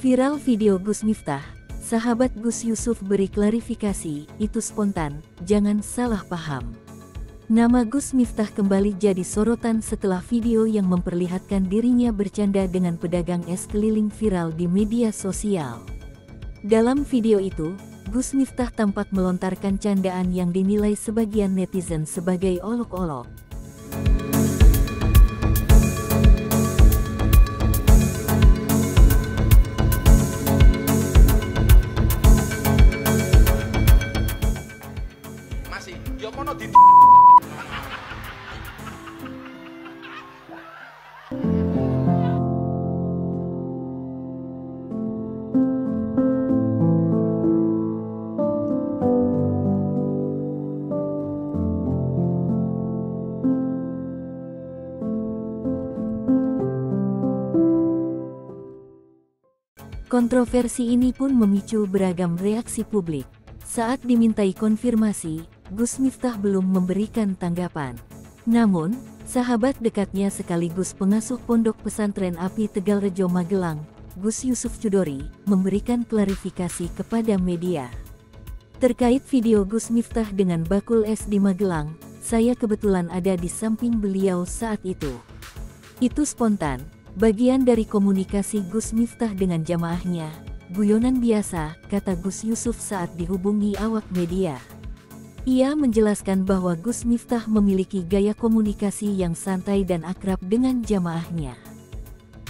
Viral video Gus Miftah, sahabat Gus Yusuf beri klarifikasi, itu spontan, jangan salah paham. Nama Gus Miftah kembali jadi sorotan setelah video yang memperlihatkan dirinya bercanda dengan pedagang es keliling viral di media sosial. Dalam video itu, Gus Miftah tampak melontarkan candaan yang dinilai sebagian netizen sebagai olok-olok. Masih, Yokono di Kontroversi ini pun memicu beragam reaksi publik. Saat dimintai konfirmasi, Gus Miftah belum memberikan tanggapan. Namun, sahabat dekatnya sekaligus pengasuh Pondok Pesantren Api Tegalrejo Magelang, Gus Yusuf Chudori, memberikan klarifikasi kepada media. Terkait video Gus Miftah dengan bakul es di Magelang, saya kebetulan ada di samping beliau saat itu. Itu spontan, bagian dari komunikasi Gus Miftah dengan jamaahnya. Guyonan biasa, kata Gus Yusuf saat dihubungi awak media. Ia menjelaskan bahwa Gus Miftah memiliki gaya komunikasi yang santai dan akrab dengan jamaahnya.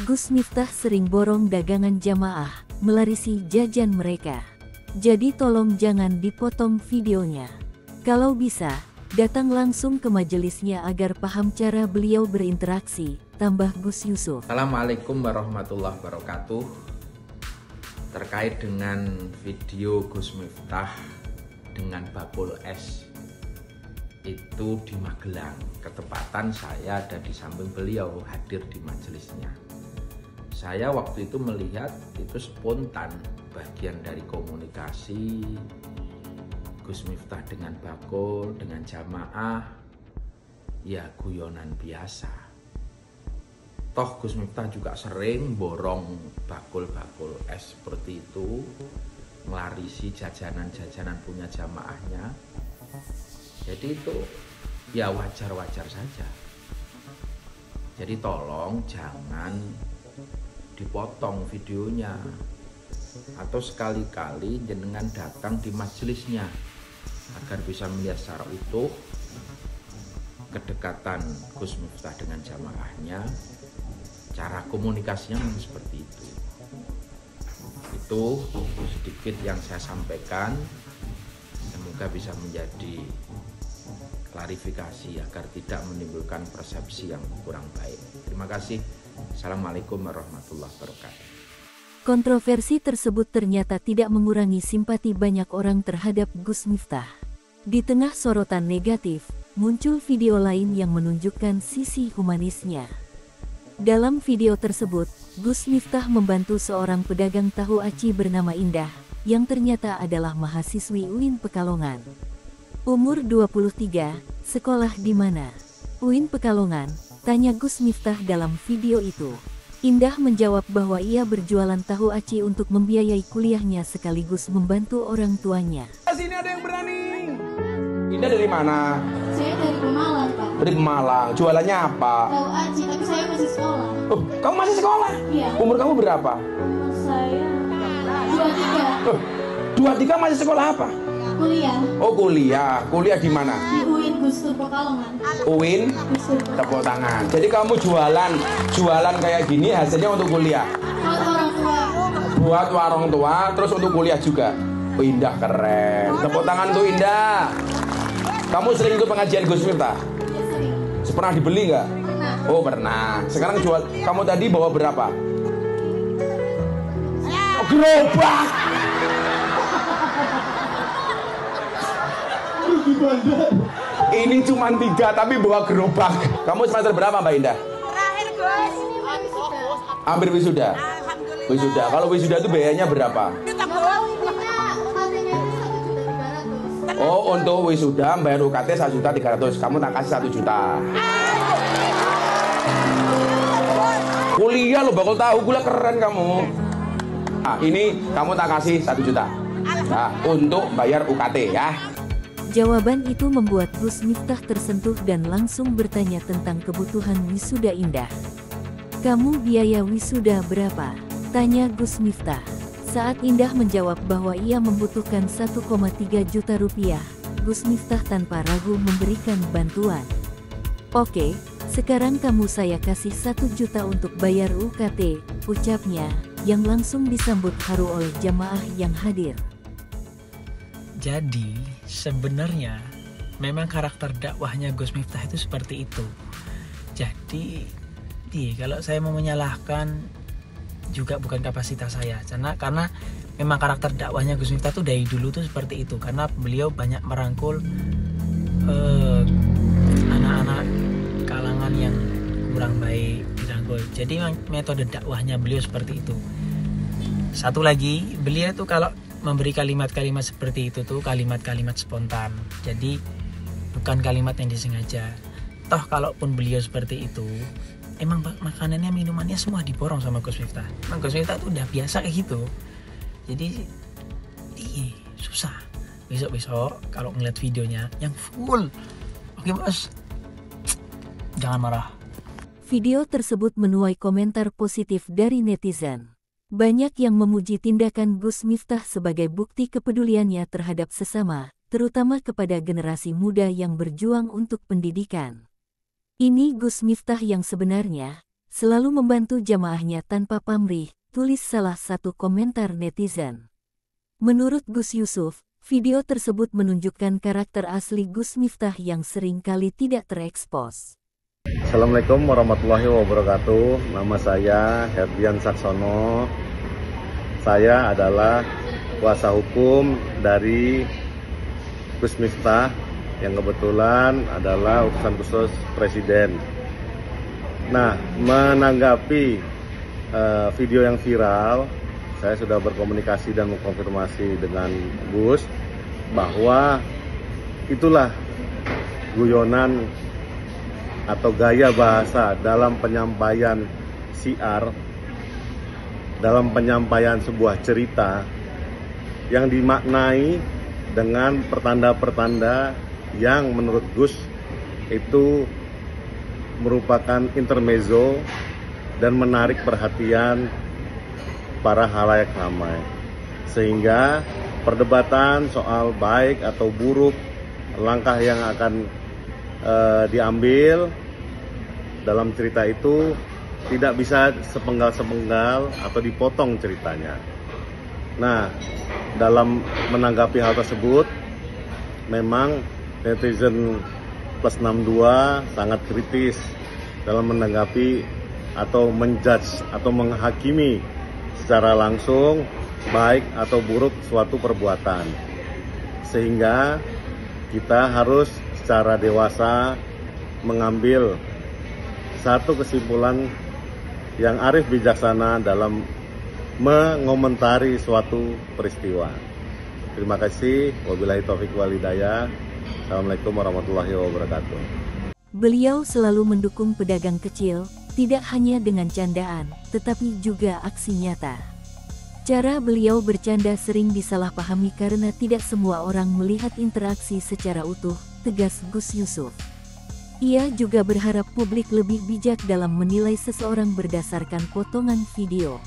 Gus Miftah sering borong dagangan jamaah, melarisi jajan mereka. Jadi tolong jangan dipotong videonya. Kalau bisa, datang langsung ke majelisnya agar paham cara beliau berinteraksi, tambah Gus Yusuf. Assalamualaikum warahmatullahi wabarakatuh. Terkait dengan video Gus Miftah dengan bakul es itu di Magelang, ketepatan saya ada di samping beliau, hadir di majelisnya. Saya waktu itu melihat itu spontan, bagian dari komunikasi Gus Miftah dengan bakul, dengan jamaah, ya guyonan biasa. Toh Gus Miftah juga sering borong bakul-bakul es seperti itu, melarisi jajanan-jajanan punya jamaahnya. Jadi itu ya wajar-wajar saja. Jadi tolong jangan dipotong videonya, atau sekali-kali jenengan datang di majelisnya agar bisa melihat secara utuh kedekatan Gus Miftah dengan jamaahnya. Cara komunikasinya memang seperti itu. Itu sedikit yang saya sampaikan. Semoga bisa menjadi klarifikasi agar tidak menimbulkan persepsi yang kurang baik. Terima kasih. Assalamualaikum warahmatullahi wabarakatuh. Kontroversi tersebut ternyata tidak mengurangi simpati banyak orang terhadap Gus Miftah. Di tengah sorotan negatif, muncul video lain yang menunjukkan sisi humanisnya. Dalam video tersebut, Gus Miftah membantu seorang pedagang tahu aci bernama Indah, yang ternyata adalah mahasiswi UIN Pekalongan. Umur 23, sekolah di mana? UIN Pekalongan, tanya Gus Miftah dalam video itu. Indah menjawab bahwa ia berjualan tahu aci untuk membiayai kuliahnya sekaligus membantu orang tuanya. Sini ada yang berani. Indah dari mana? Saya dari Pemalang, Pak. Dari Pemalang. Jualannya apa? Tahu aci, tapi saya masih sekolah. Oh, kamu masih sekolah? Iya. Umur kamu berapa? Umur saya 23. Oh, 23 masih sekolah apa? Kuliah. Oh, kuliah. Kuliah di mana? Di UIN Gustur Pekalongan. UIN? Gustur Pekalongan. Tepuk tangan. Jadi kamu jualan kayak gini hasilnya untuk kuliah? Buat orang tua. Buat warung tua, terus untuk kuliah juga? Oh, Indah keren. Tepuk tangan tuh Indah. Kamu sering ikut pengajian Gus Miftah? Ya sering. Pernah dibeli nggak? Pernah. Oh pernah. Sekarang jual. Kamu tadi bawa berapa? Oh, gerobak. Ini cuma 3 tapi bawa gerobak. Kamu semester berapa Mbak Indah? Terakhir Gus. Hampir wisuda. Alhamdulillah. Wisuda. Kalau wisuda itu biayanya berapa? Kita Oh, untuk wisuda bayar UKT 1.300.000. Kamu tak kasih 1 juta. Kuliah lo bakal tahu, kuliah keren kamu. Nah, ini kamu tak kasih 1 juta. Nah, untuk bayar UKT ya. Jawaban itu membuat Gus Miftah tersentuh dan langsung bertanya tentang kebutuhan wisuda Indah. "Kamu biaya wisuda berapa?" tanya Gus Miftah. Saat Indah menjawab bahwa ia membutuhkan 1,3 juta rupiah, Gus Miftah tanpa ragu memberikan bantuan. "Oke, sekarang kamu saya kasih 1 juta untuk bayar UKT," ucapnya, yang langsung disambut haru oleh jamaah yang hadir. Jadi sebenarnya memang karakter dakwahnya Gus Miftah itu seperti itu. Jadi kalau saya mau menyalahkan juga bukan kapasitas saya, karena memang karakter dakwahnya Gus Miftah tuh dari dulu tuh seperti itu, karena beliau banyak merangkul anak-anak kalangan yang kurang baik dirangkul. Jadi metode dakwahnya beliau seperti itu. Satu lagi, beliau tuh kalau memberi kalimat-kalimat seperti itu tuh kalimat-kalimat spontan. Jadi bukan kalimat yang disengaja. Toh kalaupun beliau seperti itu, emang makanannya, minumannya semua diborong sama Gus Miftah. Emang Gus Miftah tuh udah biasa kayak gitu. Jadi susah. Besok-besok kalau ngeliat videonya yang full, oke bos, jangan marah. Video tersebut menuai komentar positif dari netizen. Banyak yang memuji tindakan Gus Miftah sebagai bukti kepeduliannya terhadap sesama, terutama kepada generasi muda yang berjuang untuk pendidikan. "Ini Gus Miftah yang sebenarnya, selalu membantu jamaahnya tanpa pamrih," tulis salah satu komentar netizen. Menurut Gus Yusuf, video tersebut menunjukkan karakter asli Gus Miftah yang sering kali tidak terekspos. Assalamualaikum warahmatullahi wabarakatuh. Nama saya Herdian Saksono. Saya adalah kuasa hukum dari Gus Miftah yang kebetulan adalah utusan khusus Presiden. Nah, menanggapi video yang viral, saya sudah berkomunikasi dan mengkonfirmasi dengan Gus bahwa itulah guyonan atau gaya bahasa dalam penyampaian syiar, dalam penyampaian sebuah cerita yang dimaknai dengan pertanda-pertanda yang menurut Gus itu merupakan intermezzo dan menarik perhatian para halayak ramai, sehingga perdebatan soal baik atau buruk langkah yang akan diambil dalam cerita itu tidak bisa sepenggal-sepenggal atau dipotong ceritanya. Nah, dalam menanggapi hal tersebut, memang netizen plus 62 sangat kritis dalam menanggapi atau menjudge atau menghakimi secara langsung baik atau buruk suatu perbuatan. Sehingga kita harus secara dewasa mengambil satu kesimpulan yang arif bijaksana dalam mengomentari suatu peristiwa. Terima kasih. Wabillahi taufiq wal hidayah. Assalamualaikum warahmatullahi wabarakatuh. Beliau selalu mendukung pedagang kecil, tidak hanya dengan candaan, tetapi juga aksi nyata. Cara beliau bercanda sering disalahpahami karena tidak semua orang melihat interaksi secara utuh, tegas Gus Yusuf. Ia juga berharap publik lebih bijak dalam menilai seseorang berdasarkan potongan video.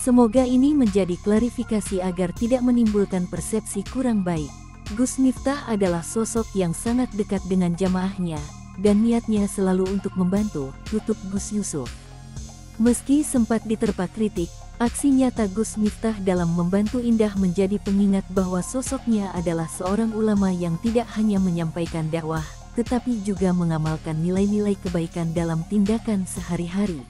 Semoga ini menjadi klarifikasi agar tidak menimbulkan persepsi kurang baik. Gus Miftah adalah sosok yang sangat dekat dengan jamaahnya, dan niatnya selalu untuk membantu, tutup Gus Yusuf. Meski sempat diterpa kritik, aksi nyata Gus Miftah dalam membantu Indah menjadi pengingat bahwa sosoknya adalah seorang ulama yang tidak hanya menyampaikan dakwah, tetapi juga mengamalkan nilai-nilai kebaikan dalam tindakan sehari-hari.